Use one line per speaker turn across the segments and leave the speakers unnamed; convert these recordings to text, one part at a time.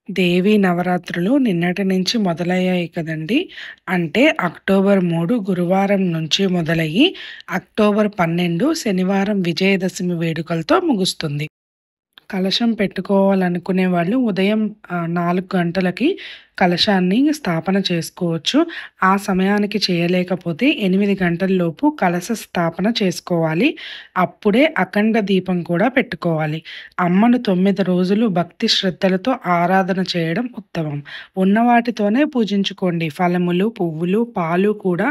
దేవీ నవరాత్రులు నిన్నటి నుంచి మొదలయ్యాయి కదండీ! అంటే అక్టోబర్ 3 గురువారం నుంచి మొదలయ్యి, అక్టోబర్ 12 శనివారం విజయదశమి వేడుకలతో ముగుస్తుంది. కలశం పెట్టుకోవాలనుకునే వాళ్ళు ఉదయం 4 గంటలకి కలశాన్ని స్థాపన చేసుకోవచ్చు. ఆ సమయానికి చేయలేకపోతే 8 గంటల్లోపు కలశ స్థాపన చేసుకోవాలి. అప్పుడే అఖండ దీపం కూడా పెట్టుకోవాలి. అమ్మను 9 రోజులు భక్తి శ్రద్ధలతో ఆరాధన చేయడం ఉత్తమం. ఉన్న వాటితోనే పూజించుకోండి. ఫలములు, పువ్వులు, పాలు కూడా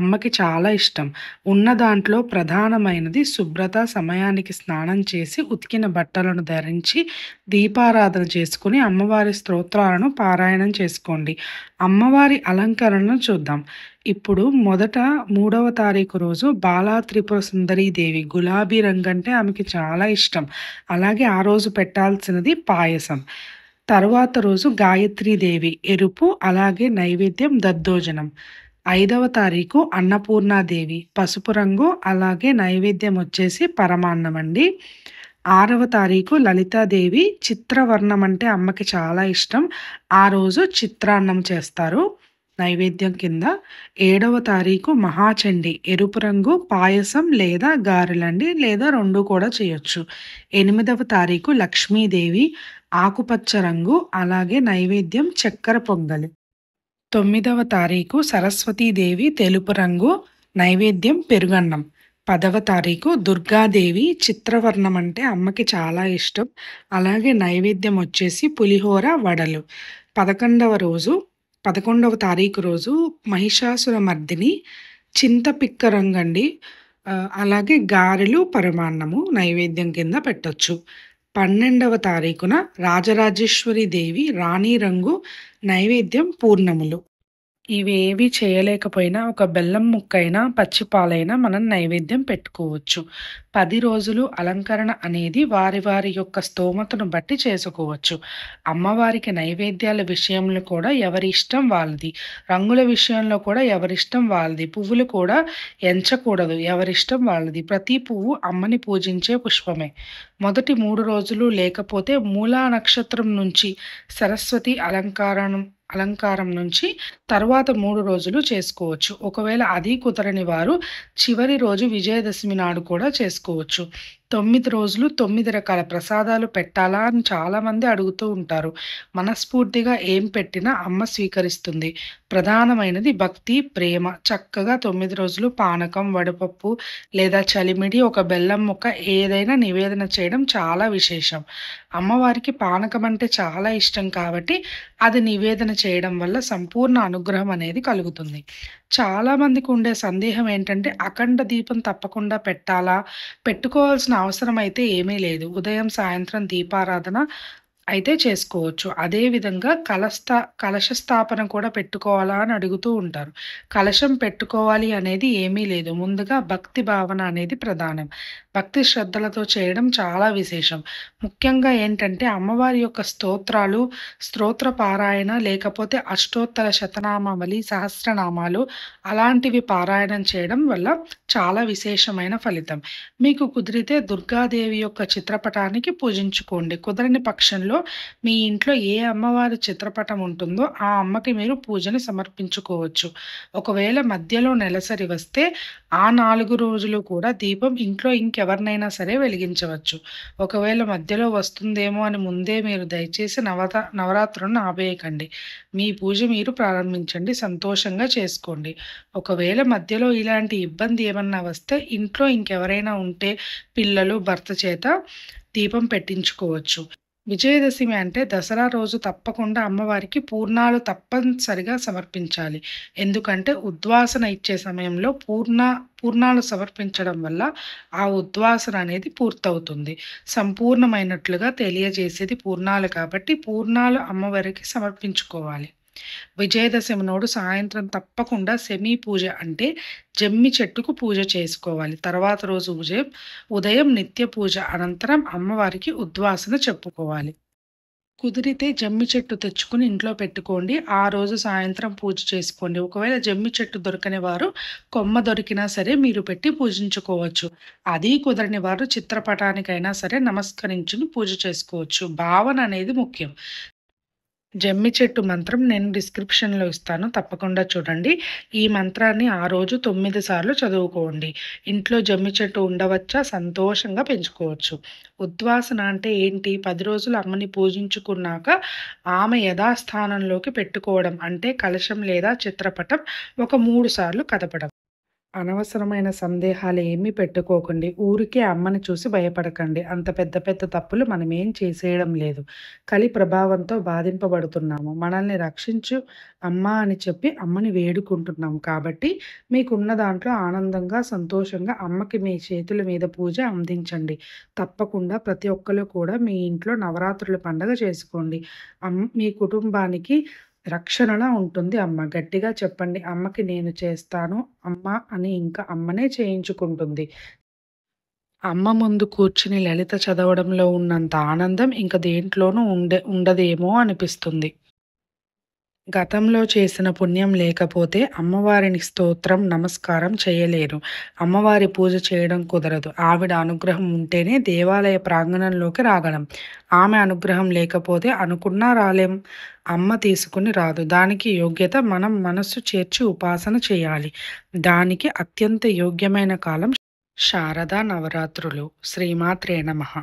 అమ్మకి చాలా ఇష్టం. ఉన్న దాంట్లో ప్రధానమైనది శుభ్రత, సమయానికి స్నానం చేసి ఉతికిన బట్టలను ధరించి దీపారాధన చేసుకుని అమ్మవారి స్తోత్రాలను పారాయణం చేసుకోండి. అమ్మవారి అలంకరణను చూద్దాం. ఇప్పుడు మొదట 3వ తారీఖు రోజు బాలా త్రిపుర సుందరీ దేవి గులాబీ రంగంటే ఆమెకి చాలా ఇష్టం. అలాగే ఆ రోజు పెట్టాల్సినది పాయసం. తరువాత రోజు గాయత్రీదేవి ఎరుపు, అలాగే నైవేద్యం దద్దోజనం. 5వ తారీఖు అన్నపూర్ణాదేవి పసుపు రంగు, అలాగే నైవేద్యం వచ్చేసి పరమాన్నం అండి. 6వ తారీఖు లలితాదేవి చిత్రవర్ణం అంటే అమ్మకి చాలా ఇష్టం. ఆ రోజు చిత్రాన్నం చేస్తారు నైవేద్యం కింద. 7వ తారీఖు మహాచండి ఎరుపు రంగు, పాయసం లేదా గారెలండి, లేదా 2 కూడా చేయొచ్చు. 8వ తారీఖు లక్ష్మీదేవి ఆకుపచ్చ రంగు, అలాగే నైవేద్యం చక్కెర పొంగలి. 9వ తారీఖు సరస్వతీదేవి తెలుపు రంగు, నైవేద్యం పెరుగన్నం. 10వ తారీఖు దుర్గాదేవి చిత్రవర్ణం అంటే అమ్మకి చాలా ఇష్టం. అలాగే నైవేద్యం వచ్చేసి పులిహోర, వడలు. 11వ తారీఖు రోజు మహిషాసుర మర్దిని చింతపిక్క రంగండి. అలాగే గారెలు, పరమాన్నము నైవేద్యం కింద పెట్టొచ్చు. 12వ తారీఖున రాజరాజేశ్వరి దేవి రాణి రంగు, నైవేద్యం పూర్ణములు. ఇవేవి చేయలేకపోయినా ఒక బెల్లం ముక్కైనా, పచ్చి పాలైనా మనం నైవేద్యం పెట్టుకోవచ్చు. 10 రోజులు అలంకరణ అనేది వారి వారి యొక్క స్తోమతను బట్టి చేసుకోవచ్చు. అమ్మవారికి నైవేద్యాల విషయంలో కూడా ఎవరి ఇష్టం వాళ్ళది. రంగుల విషయంలో కూడా ఎవరిష్టం వాళ్ళది. పువ్వులు కూడా ఎంచకూడదు, ఎవరిష్టం వాళ్ళది. ప్రతి పువ్వు అమ్మని పూజించే పుష్పమే. మొదటి 3 రోజులు లేకపోతే మూలా నక్షత్రం నుంచి సరస్వతి అలంకారం నుంచి తర్వాత 3 రోజులు చేసుకోవచ్చు. ఒకవేళ అది కుదరని వారు చివరి రోజు విజయదశమి నాడు కూడా చేసుకోవచ్చు. 9 రోజులు 9 రకాల ప్రసాదాలు పెట్టాలా అని చాలామంది అడుగుతూ ఉంటారు. మనస్ఫూర్తిగా ఏం పెట్టినా అమ్మ స్వీకరిస్తుంది. ప్రధానమైనది భక్తి, ప్రేమ. చక్కగా 9 రోజులు పానకం, వడపప్పు లేదా చలిమిడి, ఒక బెల్లం ముక్క ఏదైనా నివేదన చేయడం చాలా విశేషం. అమ్మవారికి పానకం అంటే చాలా ఇష్టం కాబట్టి అది నివేదన చేయడం వల్ల సంపూర్ణ అనుగ్రహం అనేది కలుగుతుంది. చాలామందికి ఉండే సందేహం ఏంటంటే అఖండ దీపం తప్పకుండా పెట్టాలా? పెట్టుకోవాల్సిన అవసరం అయితే ఏమీ లేదు. ఉదయం, సాయంత్రం దీపారాధన అయితే చేసుకోవచ్చు. అదేవిధంగా కలశ స్థాపన కూడా పెట్టుకోవాలా అని అడుగుతూ ఉంటారు. కలశం పెట్టుకోవాలి అనేది ఏమీ లేదు. ముందుగా భక్తి భావన అనేది ప్రధానం. భక్తి శ్రద్ధలతో చేయడం చాలా విశేషం. ముఖ్యంగా ఏంటంటే అమ్మవారి యొక్క స్తోత్రాలు, స్తోత్ర పారాయణ, లేకపోతే అష్టోత్తర శతనామావళి, సహస్రనామాలు అలాంటివి పారాయణం చేయడం వల్ల చాలా విశేషమైన ఫలితం. మీకు కుదిరితే దుర్గాదేవి యొక్క చిత్రపటానికి పూజించుకోండి. కుదరని పక్షంలో మీ ఇంట్లో ఏ అమ్మవారి చిత్రపటం ఉంటుందో ఆ అమ్మకి మీరు పూజని సమర్పించుకోవచ్చు. ఒకవేళ మధ్యలో నెలసరి వస్తే ఆ 4 రోజులు కూడా దీపం ఇంట్లో ఇంకెవరినైనా సరే వెలిగించవచ్చు. ఒకవేళ మధ్యలో వస్తుందేమో అని ముందే మీరు దయచేసి నవరాత్రులను ఆపేయకండి. మీ పూజ మీరు ప్రారంభించండి. సంతోషంగా చేసుకోండి. ఒకవేళ మధ్యలో ఇలాంటి ఇబ్బంది ఏమన్నా వస్తే ఇంట్లో ఇంకెవరైనా ఉంటే పిల్లలు, భర్త చేత దీపం పెట్టించుకోవచ్చు. విజయదశమి అంటే దసరా రోజు తప్పకుండా అమ్మవారికి పూర్ణాలు తప్పనిసరిగా సమర్పించాలి. ఎందుకంటే ఉద్వాసన ఇచ్చే సమయంలో పూర్ణాలు సమర్పించడం వల్ల ఆ ఉద్వాసన అనేది పూర్తవుతుంది. సంపూర్ణమైనట్లుగా తెలియజేసేది పూర్ణాలు కాబట్టి పూర్ణాలు అమ్మవారికి సమర్పించుకోవాలి. విజయదశమి నాడు సాయంత్రం తప్పకుండా శమీ పూజ అంటే జమ్మి చెట్టుకు పూజ చేసుకోవాలి. తర్వాత రోజు ఉదయం నిత్య పూజ అనంతరం అమ్మవారికి ఉద్వాసన చెప్పుకోవాలి. కుదిరితే జమ్మి చెట్టు తెచ్చుకుని ఇంట్లో పెట్టుకోండి. ఆ రోజు సాయంత్రం పూజ చేసుకోండి. ఒకవేళ జమ్మి చెట్టు దొరకని వారు కొమ్మ దొరికినా సరే మీరు పెట్టి పూజించుకోవచ్చు. అది కుదరని వారు చిత్రపటానికైనా సరే నమస్కరించుని పూజ చేసుకోవచ్చు. భావన అనేది ముఖ్యం. జమ్మి చెట్టు మంత్రం నేను డిస్క్రిప్షన్‌లో ఇస్తాను. తప్పకుండా చూడండి. ఈ మంత్రాన్ని ఆ రోజు 9 సార్లు చదువుకోండి. ఇంట్లో జమ్మి చెట్టు ఉండవచ్చా? సంతోషంగా పెంచుకోవచ్చు. ఉద్వాసన అంటే ఏంటి? 10 రోజులు అమ్మని పూజించుకున్నాక ఆమె యథాస్థానంలోకి పెట్టుకోవడం. అంటే కలశం లేదా చిత్రపటం ఒక 3 సార్లు కదపడం. అనవసరమైన సందేహాలు ఏమీ పెట్టుకోకండి. ఊరికే అమ్మని చూసి భయపడకండి. అంత పెద్ద పెద్ద తప్పులు మనమేం చేసేయడం లేదు. కలి ప్రభావంతో బాధింపబడుతున్నాము. మనల్ని రక్షించు అమ్మా అని చెప్పి అమ్మని వేడుకుంటున్నాము. కాబట్టి మీకున్న దాంట్లో ఆనందంగా, సంతోషంగా అమ్మకి మీ చేతుల మీద పూజ అందించండి. తప్పకుండా ప్రతి ఒక్కళ్ళు కూడా మీ ఇంట్లో నవరాత్రుల పండగ చేసుకోండి. మీ కుటుంబానికి రక్షణలా ఉంటుంది అమ్మ. గట్టిగా చెప్పండి. అమ్మకి నేను చేస్తాను అమ్మ అని ఇంకా అమ్మనే చేయించుకుంటుంది. అమ్మ ముందు కూర్చుని లలిత చదవడంలో ఉన్నంత ఆనందం ఇంక దేంట్లోనూ ఉండదేమో అనిపిస్తుంది. గతంలో చేసిన పుణ్యం లేకపోతే అమ్మవారిని స్తోత్రం, నమస్కారం చేయలేరు. అమ్మవారి పూజ చేయడం కుదరదు. ఆవిడ అనుగ్రహం ఉంటేనే దేవాలయ ప్రాంగణంలోకి రాగలం. ఆమె అనుగ్రహం లేకపోతే అనుకున్నా రాలేం. అమ్మ తీసుకుని రాదు. దానికి యోగ్యత మనం మనస్సు చేర్చి ఉపాసన చేయాలి. దానికి అత్యంత యోగ్యమైన కాలం శారదా నవరాత్రులు. శ్రీమాత్రే నమః.